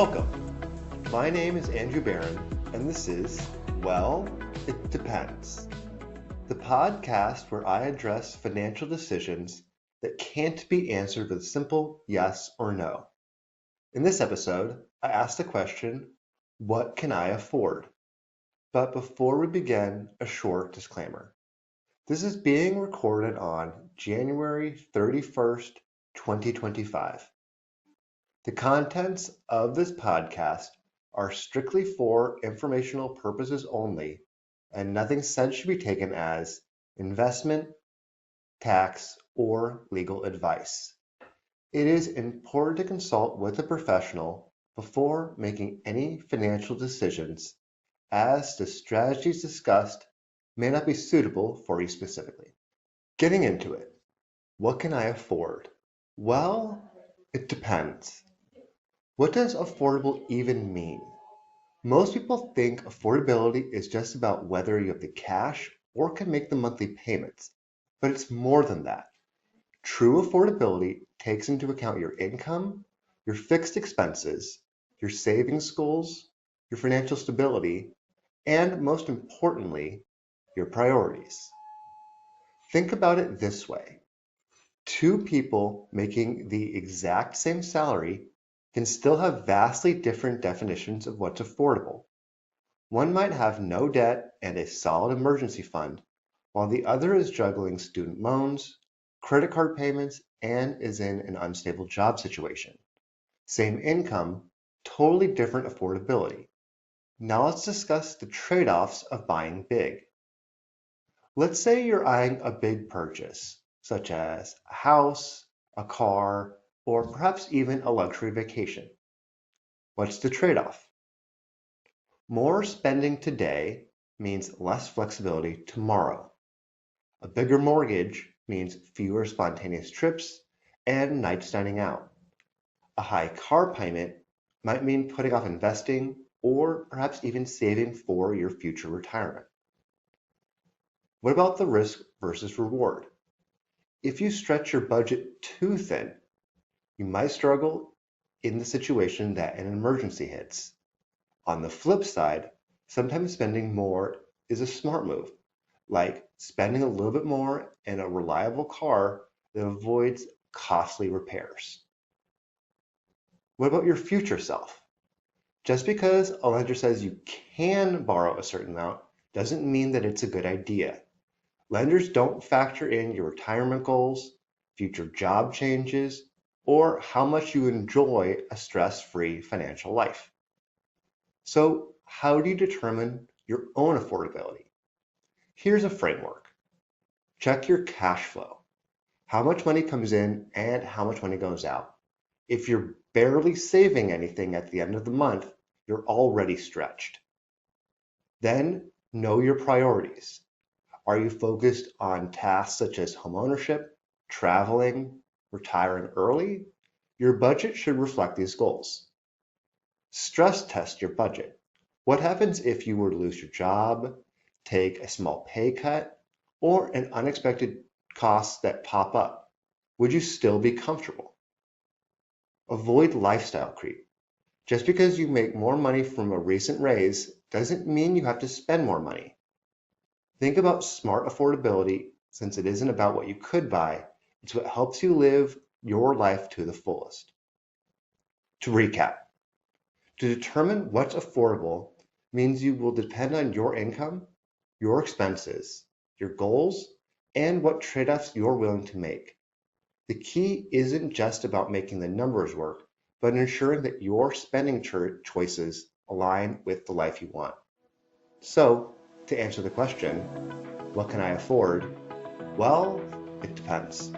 Welcome. My name is Andrew Barron, and this is, well, it depends. The podcast where I address financial decisions that can't be answered with a simple yes or no. In this episode, I asked the question, what can I afford? But before we begin, a short disclaimer. This is being recorded on January 31st, 2025. The contents of this podcast are strictly for informational purposes only, and nothing said should be taken as investment, tax, or legal advice. It is important to consult with a professional before making any financial decisions, as the strategies discussed may not be suitable for you specifically. Getting into it, what can I afford? Well, it depends. What does affordable even mean? Most people think affordability is just about whether you have the cash or can make the monthly payments, but it's more than that. True affordability takes into account your income, your fixed expenses, your savings goals, your financial stability, and most importantly, your priorities. Think about it this way. Two people making the exact same salary can still have vastly different definitions of what's affordable. One might have no debt and a solid emergency fund, while the other is juggling student loans, credit card payments, and is in an unstable job situation. Same income, totally different affordability. Now let's discuss the trade-offs of buying big. Let's say you're eyeing a big purchase, such as a house, a car, or perhaps even a luxury vacation. What's the trade-off? More spending today means less flexibility tomorrow. A bigger mortgage means fewer spontaneous trips and nights dining out. A high car payment might mean putting off investing or perhaps even saving for your future retirement. What about the risk versus reward? If you stretch your budget too thin, you might struggle in the situation that an emergency hits. On the flip side, sometimes spending more is a smart move, like spending a little bit more in a reliable car that avoids costly repairs. What about your future self? Just because a lender says you can borrow a certain amount doesn't mean that it's a good idea. Lenders don't factor in your retirement goals, future job changes, or how much you enjoy a stress-free financial life. So, how do you determine your own affordability? Here's a framework. Check your cash flow. How much money comes in and how much money goes out. If you're barely saving anything at the end of the month, you're already stretched. Then, know your priorities. Are you focused on tasks such as homeownership, traveling, retiring early? Your budget should reflect these goals. Stress test your budget. What happens if you were to lose your job, take a small pay cut, or an unexpected cost that pop up? Would you still be comfortable? Avoid lifestyle creep. Just because you make more money from a recent raise doesn't mean you have to spend more money. Think about smart affordability, since it isn't about what you could buy, it's what helps you live your life to the fullest. To recap, to determine what's affordable means you will depend on your income, your expenses, your goals, and what trade-offs you're willing to make. The key isn't just about making the numbers work, but ensuring that your spending choices align with the life you want. So, to answer the question, what can I afford? Well, it depends.